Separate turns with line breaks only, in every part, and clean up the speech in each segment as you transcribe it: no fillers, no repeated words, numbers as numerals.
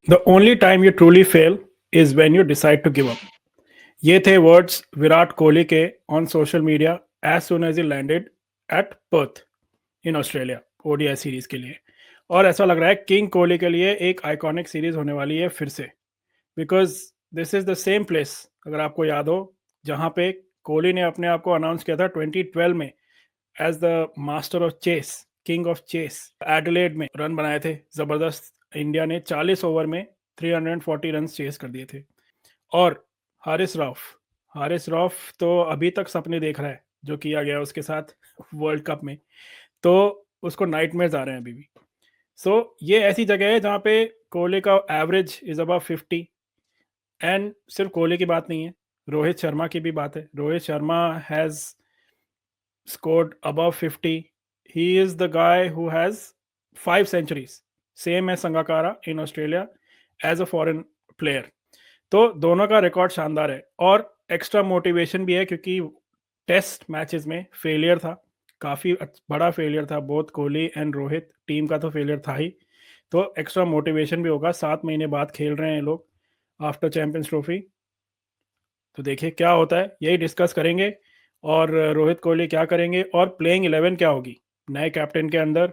The only time you truly fail is when you decide to give up. ये थे words Virat Kohli के on social media as soon as he landed at Perth in Australia ODI series के लिए। और ऐसा लग रहा है किंग कोहली के लिए एक आइकॉनिक सीरीज होने वाली है फिर से, because this is the same place, अगर आपको याद हो, जहां पे कोहली ने अपने आप को अनाउंस किया था 2012 में as the master of chase, king of chase. Adelaide में रन बनाए थे जबरदस्त, इंडिया ने 40 ओवर में 340 रन चेस कर दिए थे। और हारिस रॉफ तो अभी तक सपने देख रहा है जो किया गया उसके साथ वर्ल्ड कप में, तो उसको नाइटमेयर्स आ रहे हैं अभी भी। सो ये ऐसी जगह है जहाँ पे कोहली का एवरेज इज अबाउट 50। एंड सिर्फ कोहली की बात नहीं है, रोहित शर्मा की भी बात है। Rohit Sharma has scored above 50. He is the guy who has 5 centuries, same as Sangakkara in Australia as a foreign player. तो दोनों का रिकॉर्ड शानदार है और एक्स्ट्रा मोटिवेशन भी है क्योंकि टेस्ट मैचेस में फेलियर था, काफ़ी बड़ा फेलियर था। Both Kohli and Rohit team का तो फेलियर था ही, तो एक्स्ट्रा मोटिवेशन भी होगा। 7 महीने बाद खेल रहे हैं लोग आफ्टर चैंपियंस ट्रॉफी, तो देखिए क्या होता है, यही डिस्कस करेंगे। और रोहित कोहली क्या करेंगे और प्लेइंग 11 क्या होगी नए कैप्टन के अंदर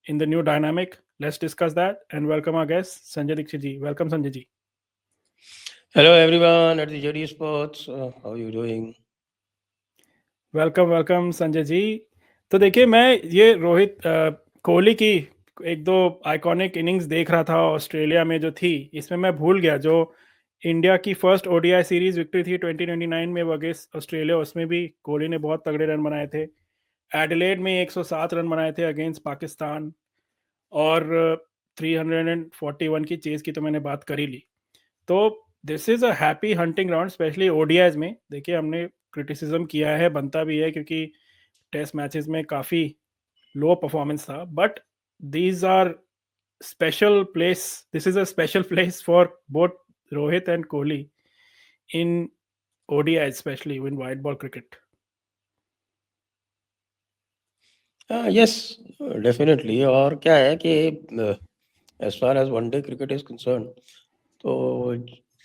in the new dynamic. Let's discuss that and welcome our guest Sanjay Dikshit ji. Welcome Sanjay ji.
Hello everyone at the JD Sports. How are you doing?
Welcome Sanjay ji. तो देखिए, मैं ये रोहित कोहली की एक दो आइकॉनिक इनिंग्स देख रहा था ऑस्ट्रेलिया में जो थी, इसमें मैं भूल गया जो इंडिया की फर्स्ट ओडीआई सीरीज विक्ट्री थी 2029 में अगेंस्ट ऑस्ट्रेलिया, उसमें भी कोहली ने बहुत तगड़े रन बनाए थे। एडिलेड में 107 रन बनाए थे अगेंस्ट पाकिस्तान, और 341 की चेज की तो मैंने बात कर ही ली। तो this is a happy hunting ground, specially ODIs में। देखिए, हमने क्रिटिसिज्म किया है, बनता भी है, क्योंकि टेस्ट मैचेस में काफ़ी लो परफॉर्मेंस था, but these are special place, this is a special place for both Rohit and Kohli in ODI, specially in white ball cricket.
Yes, definitely. और क्या है कि as far as one day cricket is concerned, तो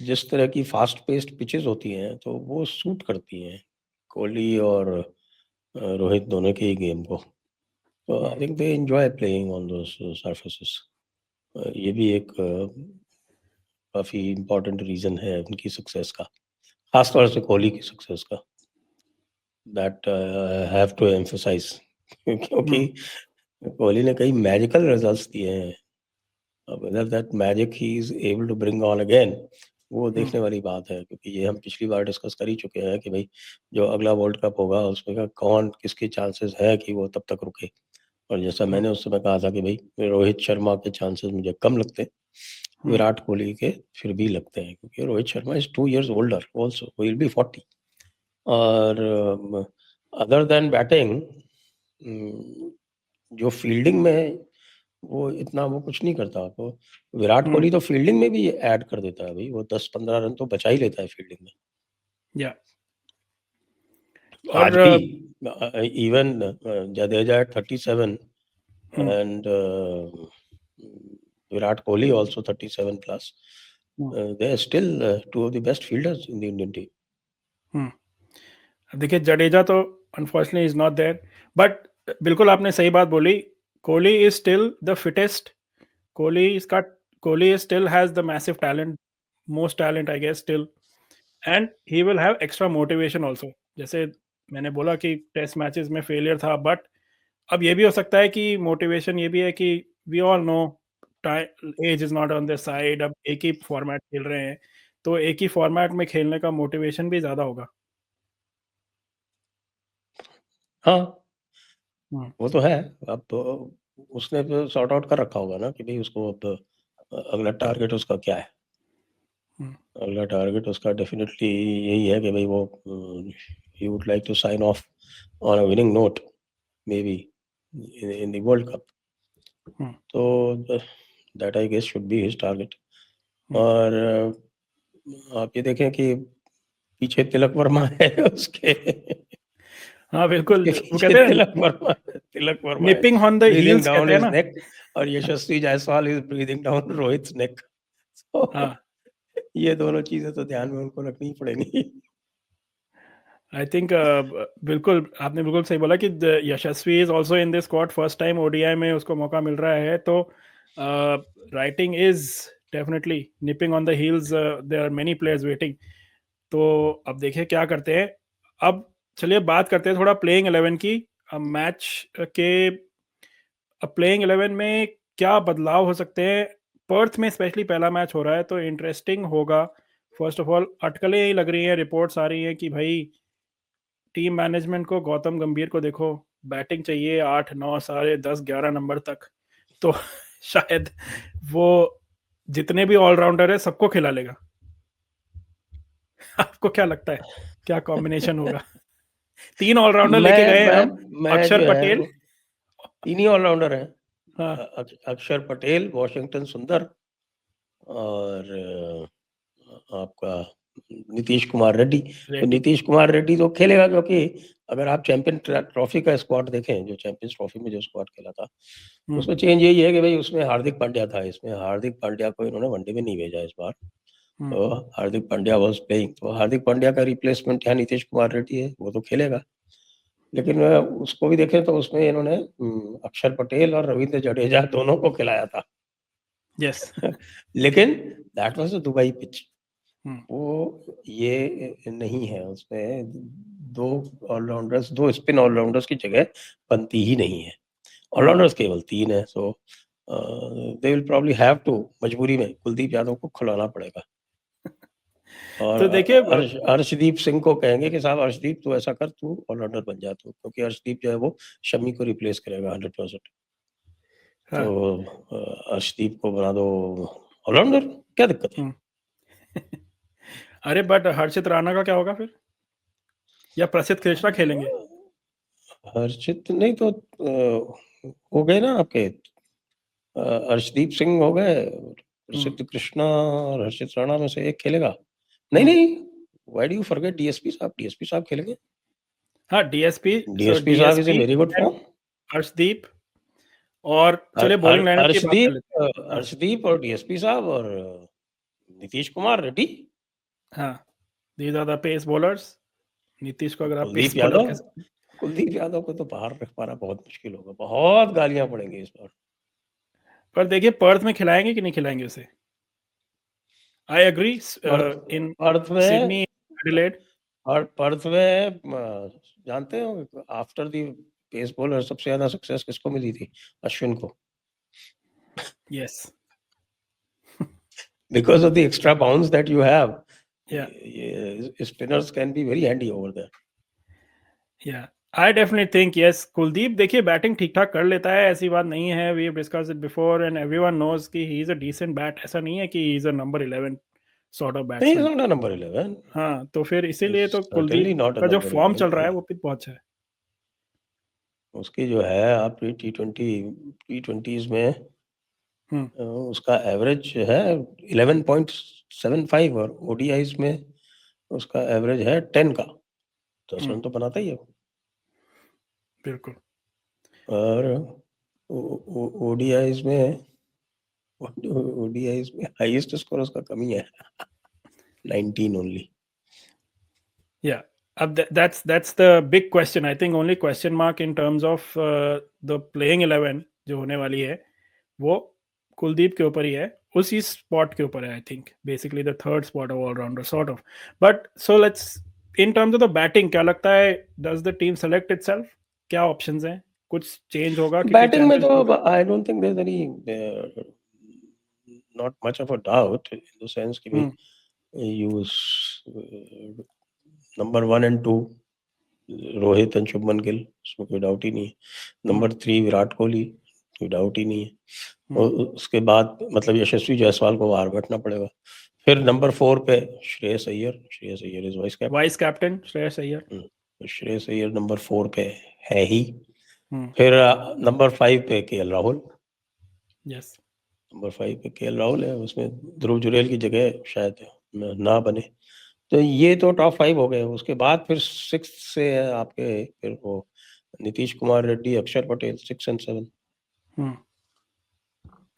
जिस तरह की fast paced pitches होती हैं तो वो सूट करती हैं कोहली और रोहित दोनों के ही गेम को। तो I think they enjoy playing on those surfaces. ये भी एक काफ़ी इम्पोर्टेंट रीज़न है उनकी सक्सेस का, खासतौर से कोहली की सक्सेस का। दैट हैव टू एम्फसाइज क्योंकि कोहली ने कई मैजिकल रिजल्ट्स दिए हैं। whether that magic he is able to bring on again, वो देखने वाली बात है, क्योंकि ये हम पिछली बार डिस्कस कर ही चुके हैं कि भाई जो अगला वर्ल्ड कप होगा उसमें का कौन किसके चांसेस है कि वो तब तक रुके। और जैसा मैंने उस समय कहा था कि भाई रोहित शर्मा के चांसेस मुझे कम लगते, विराट कोहली के फिर भी लगते हैं, क्योंकि Rohit Sharma is 2 years older also, will be 40। और अदर देन बैटिंग, जो फील्डिंग में वो इतना वो कुछ नहीं करता। तो विराट कोहली तो फील्डिंग में भी ऐड कर देता है भाई, वो 10-15 रन तो बचा ही लेता है फील्डिंग में।
या
आज भी even Jadeja at 37 and Virat Kohli also 37 plus, they are still two of the best fielders in the Indian team.
देखिए, जडेजा तो unfortunately is not there, but बिल्कुल आपने सही बात बोली। Kohli is still the fittest. Kohli still has the massive talent, most talent I guess still, and he will have extra motivation also. जैसे मैंने बोला कि टेस्ट मैचेस में फेलियर था, बट अब ये भी हो सकता है कि मोटिवेशन ये भी है कि we all know age is not on the side. अब एक ही फॉर्मेट खेल रहे हैं, तो एक ही फॉर्मेट में खेलने का मोटिवेशन भी ज्यादा होगा।
हाँ, वो तो है। अब तो उसने तो सॉर्ट आउट कर रखा होगा ना कि भाई उसको अब अगला टारगेट उसका क्या है। अगला टारगेट उसका डेफिनेटली यही है कि भाई वो he would like to sign off on a winning note, maybe in the world cup. तो that I guess should be his target. और आप ये देखें कि पीछे तिलक वर्मा है उसके।
हाँ बिल्कुल, वो
पीछे
कहते हैं
Tilak Varma
nipping on the
breathing
heels
down
कहते हैं
हिज
ना।
नेक, और Yashasvi Jaiswal is breathing down Rohit's neck.
हाँ,
ये दोनों चीजें तो ध्यान में उनको रखनी ही पड़ेंगी।
आई थिंक बिल्कुल आपने बिल्कुल सही बोला कि Yashasvi is also in this squad, first time ODI में उसको मौका मिल रहा है, तो writing is definitely nipping on the heels, there are many players waiting. तो अब देखिए क्या करते हैं। अब चलिए बात करते हैं थोड़ा प्लेइंग 11 की। मैच के प्लेइंग 11 में क्या बदलाव हो सकते हैं। पर्थ में स्पेशली पहला मैच हो रहा है तो इंटरेस्टिंग होगा। फर्स्ट ऑफ ऑल अटकलें यही लग रही हैं, रिपोर्ट्स आ रही हैं कि भाई टीम मैनेजमेंट को, गौतम गंभीर को देखो, बैटिंग चाहिए 8 9 साढ़े 10 11 नंबर तक। तो शायद वो जितने भी ऑलराउंडर है सबको खिला लेगा। आपको क्या लगता है क्या कॉम्बिनेशन होगा? 3 ऑलराउंडर लेके
मैं
गए
मैं
हम।
मैं
अक्षर
जो है
पटेल।
वो तीन ही ऑलराउंडर हैं।
हाँ।
अक्षर पटेल, वॉशिंगटन सुंदर और आपका नीतीश कुमार रेड्डी। तो
रेड्डी।
नीतीश कुमार रेड्डी तो खेलेगा, क्योंकि अगर आप चैंपियन ट्रॉफी का स्क्वाड देखें, जो चैंपियंस ट्रॉफी में जो स्क्वाड खेला था,
हम्म,
उसमें चेंज यही है कि भाई उसमें हार्दिक पांड्या था, इसमें हार्दिक पांड्या को इन्होंने वनडे में नहीं भेजा इस बार।
हम्म,
तो हार्दिक पांड्या वॉज प्लेइंग, तो हार्दिक पांड्या का रिप्लेसमेंट यहाँ नीतीश कुमार रेड्डी है, वो तो खेलेगा। लेकिन उसको भी देखें तो उसमें इन्होंने अक्षर पटेल और रविंद्र जडेजा दोनों को खिलाया था।
यस।
लेकिन that was a Dubai pitch,
hmm,
वो ये नहीं है, उसमें दो ऑलराउंडर्स, दो स्पिन ऑलराउंडर्स की जगह बनती ही नहीं है।
हम्म।
ऑलराउंडर्स केवल 3 है, so they will probably have to, मजबूरी में कुलदीप यादव को खिलाना पड़ेगा। और
तो देखिए
अर्शदीप सिंह को कहेंगे कि साहब अर्शदीप तू ऐसा कर, तू ऑलराउंडर बन जा तू, क्योंकि अर्शदीप जो है वो शमी को रिप्लेस करेगा 100%। तो
हाँ।
अर्शदीप को बना दो ऑलराउंडर, क्या दिक्कत है?
हम्म। अरे बट हर्षित राणा का क्या होगा फिर, या प्रसिद्ध कृष्णा खेलेंगे?
हर्षित नहीं तो हो गए ना आपके, अर्शदीप सिंह हो गए,
हम्म,
प्रसिद्ध कृष्णा और हर्षित राणा में से एक खेलेगा। नहीं
हम्म।
नहीं, why do you forget DSP साहब? डीएसपी साहब खेलेंगे।
हाँ, डीएसपी। सो
डीएसपी साहब is in
DSP
very good
and
form.
Harshdeep. और चलिए बॉलिंग लाइनअप की बात कर लेते हैं। हाँ,
अर्शदीप और डीएसपी साहब और नीतीश कुमार रेड्डी,
हाँ। These are the pace bowlers. Nitish को अगर आप पेस
कुलदीप
बॉलर
यादव।
कह सकते
कुलदीप यादव को तो बाहर रख पाना बहुत मुश्किल होगा, बहुत गालियां पड़ेंगी इस बार।
हैं। पर देखिए पर्थ में खिलाएंगे कि नहीं खिलाएंगे उसे। I agree.
Perth
in
Perth में
सिडनी, एडिलेड।
पर्थ में जानते हो आफ्टर दी पेस बॉलर सबसे ज्यादा सक्सेस किसको मिली थी? अश्विन को,
yes.
Because of the extra bounce that you have.
Yeah
spinners can be very handy over there.
Yeah I definitely think yes, Kuldeep देखिए बैटिंग ठीक ठाक कर लेता है, ऐसी बात नहीं है। We have discussed it before and everyone knows कि he is a decent bat. ऐसा नहीं है कि he is a number 11 sort of
नहीं, is
batsman.
Not a number 11,
हाँ, तो फिर
इज
इसीलिए तो
सर्टेनली
कुलदीप
नॉट अ
का जो
नंबर
फॉर्म
11
चल रहा है
भाई।
वो भी बहुत अच्छा है।
उसकी जो है आप टी20 में
हम्म,
उसका एवरेज है 11.75 और ओडीआईज में उसका एवरेज है 10 का, 10
हम्म।
रन तो बनाता ही है वो।
बिल्कुल।
और ओडीआईज में हाईएस्ट स्कोर उसका कमी है 19 only.
Yeah. That's the big question. I think only question mark in terms of the playing 11 जो होने वाली है वो कुलदीप के ऊपर ही है, उसी स्पॉट के ऊपर है। I think basically the third spot of allrounder sort of. But so let's, in terms of the batting क्या लगता है, does the team select itself? क्या ऑप्शंस हैं? कुछ चेंज होगा क्योंकि
बैटिंग में
चैंपियंस
तो
trophy.
I don't think there any, not much of a doubt in the sense कि भाई
hmm,
use number 1 and 2 Rohit and Shubman Gill, उसमें कोई डाउट ही नहीं है।
हम्म,
नंबर 3 विराट कोहली, कोई डाउट ही नहीं है।
हम्म।
और उसके बाद मतलब यशस्वी जायसवाल को बाहर बैठना पड़ेगा। फिर नंबर 4 पे Shreyas Iyer, Shreyas Iyer is vice captain.
Vice captain Shreyas Iyer.
तो श्रेयस अय्यर नंबर 4 पे है ही।
हम्म।
फिर नंबर 5 पे केएल राहुल,
यस।
नंबर 5 पे केएल राहुल है, उसमें ध्रुव जुरैल की जगह शायद ना बने। तो ये तो टॉप 5 हो गए। उसके बाद फिर 6 से है आपके, फिर वो नीतीश कुमार रेड्डी, अक्षर पटेल, 6 एंड 7।
हम्म।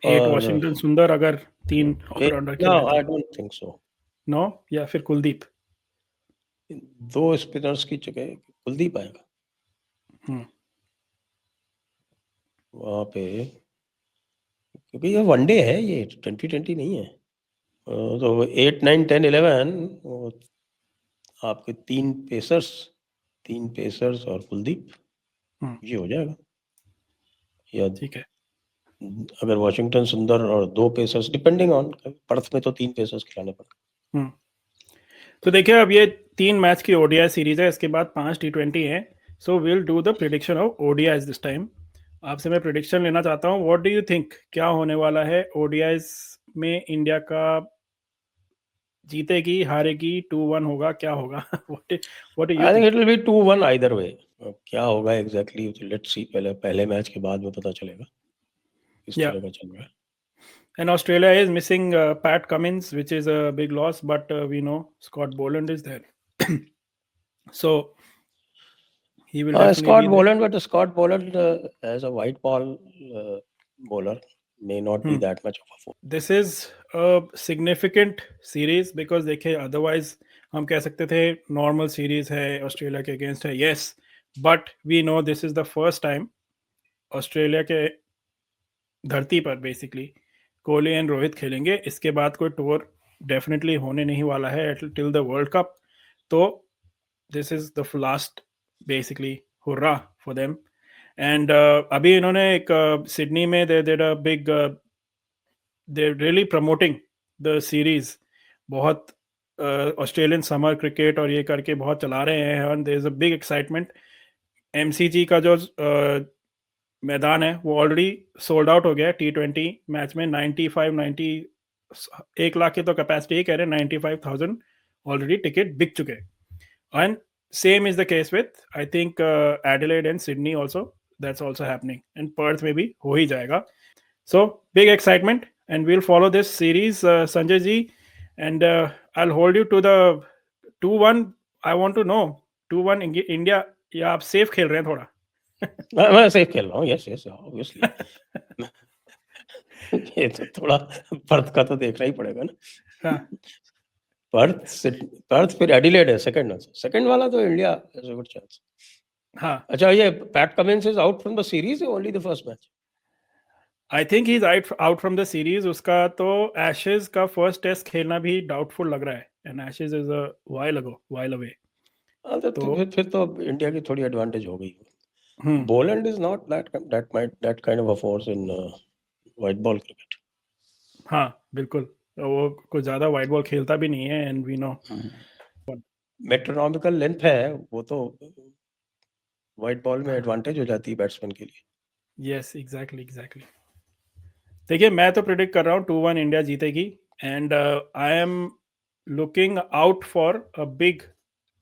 8
और
वॉशिंगटन सुंदर अगर 3 ऑलराउंडर खेल
नो
रहे
आई
तो
डोंट थिंक सो।
नो या फिर कुलदीप
2 स्पिनर्स की जगह कुलदीप आएगा
हम्म
वहाँ पे, क्योंकि ये वनडे है, ये T20 नहीं है। तो 8, 9, 10, 11 आपके 3 पेसर्स और कुलदीप,
हम्म,
ये हो जाएगा। या
ठीक है
अगर वॉशिंगटन सुंदर और 2 पेसर्स, डिपेंडिंग ऑन, पर्थ में तो 3 पेसर्स खिलाने पड़े।
हम्म तो देखिए अब ये 3 मैच की ओडीआई सीरीज है, इसके बाद 5 T20 है। So will do the prediction of ODIs this time. आपसे मैं प्रिडिक्शन लेना चाहता हूँ, व्हाट डू यू थिंक क्या होने वाला है ओडीआईज में? इंडिया का जीतेगी, हारेगी, 2-1 होगा, क्या होगा? What do you
I think
think?
It will be 2-1 either way. क्या होगा एग्जैक्टली, लेट्स सी, पहले मैच के बाद में पता चलेगा किस
या
तरह का चल रहा है।
And Australia is missing Pat Cummins, which is a big loss, but we know Scott Boland is there. So he will definitely
Scott
be there.
Boland, but Scott Boland as a white ball bowler may not be
Hmm.
that much of a force.
This is a significant series because देखिए otherwise हम कह सकते थे normal series है Australia के against है, yes, but we know this is the first time Australia के धरती पर बेसिकली कोहली एंड रोहित खेलेंगे। इसके बाद कोई टूर डेफिनेटली होने नहीं वाला है टिल द वर्ल्ड कप। तो this is the last basically hurrah for them. And अभी इन्होंने एक सिडनी में they did a big, they really promoting the series. बहुत ऑस्ट्रेलियन समर क्रिकेट और ये करके बहुत चला रहे हैं, and there is a big excitement. MCG का जो मैदान है वो ऑलरेडी सोल्ड आउट हो गया है T20 मैच में। 90 1 लाख की तो कैपेसिटी कह रहे हैं, 95,000 ऑलरेडी टिकट बिक चुके हैं। And same is the case with I think Adelaide and Sydney also, that's also happening, and Perth में भी हो ही जाएगा। So big excitement and we'll follow this series Sanjay ji, and I hold you to the 2-1। I want to know 2-1 India, या आप safe खेल रहे हैं थोड़ा?
मैं सेफ खेल रहा हूँ, यस यस ऑब्वियसली। ये तो थोड़ा पर्थ का तो देखना ही पड़ेगा ना।
हाँ
पर्थ फिर एडिलेड है सेकंड वाला, तो India has a good chance.
हाँ
अच्छा, ये PAT Cummins is out from the series, only the first match?
I think he is out from the series. उसका तो एशेज का फर्स्ट टेस्ट खेलना भी डाउटफुल लग रहा है, and Ashes is a while away.
हाँ,
तो
फिर तो इंडिया की थोड़ी एडवांटेज हो गई।
Hmm
Boland is not that kind of a force in white ball cricket.
हाँ बिल्कुल, वो कुछ ज्यादा वाइड बॉल खेलता भी नहीं है, एंड वी नो।
मेट्रोनॉमिकल लेंथ है, वो तो व्हाइट बॉल में एडवांटेज हो जाती है बैट्समैन के लिए।
Yes exactly. देखिए मैं तो प्रिडिक्ट कर रहा हूँ 2-1 इंडिया जीतेगी, and I am looking out for a big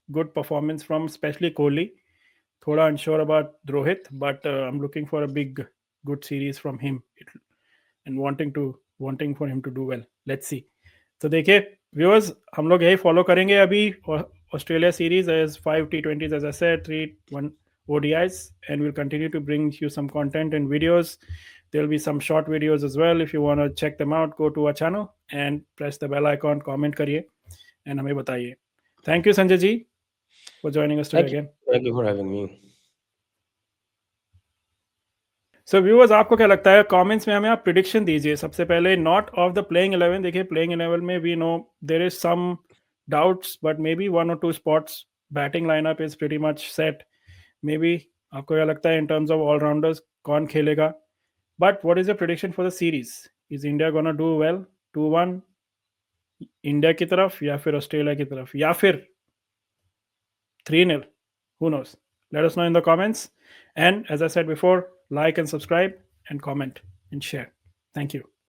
good performance from especially Kohli. थोड़ा unsure about Rohit, but I am looking for a big good series from him and wanting for him to do well. Let's see. तो देखिए viewers, हम लोग यही follow करेंगे अभी Australia series as 5 T20s, as I said, 3-1 ODIs, and we'll continue to bring you some content and videos. There'll be some short videos as well. If you want to check them out, go to our channel and press the bell icon, comment करिए and हमें बताइए. Thank you Sanjay ji for joining us today again.
Thank you for having me.
So viewers, आपको क्या लगता है? Comments में हमें आप प्रिडिक्शन दीजिए। सबसे पहले नॉट ऑफ द प्लेइंग 11। देखिए प्लेइंग 11 में we know there is some doubts, but maybe 1 or 2 spots. Batting lineup is pretty much set. Maybe आपको क्या लगता है इन टर्म्स ऑफ ऑलराउंडर्स कौन खेलेगा? But what is the prediction for the series? Is India gonna do well? 2-1 India की तरफ, या फिर ऑस्ट्रेलिया की तरफ, या फिर 3-0? Who knows? Let us know in the comments. And as I said before, like and subscribe and comment and share. Thank you.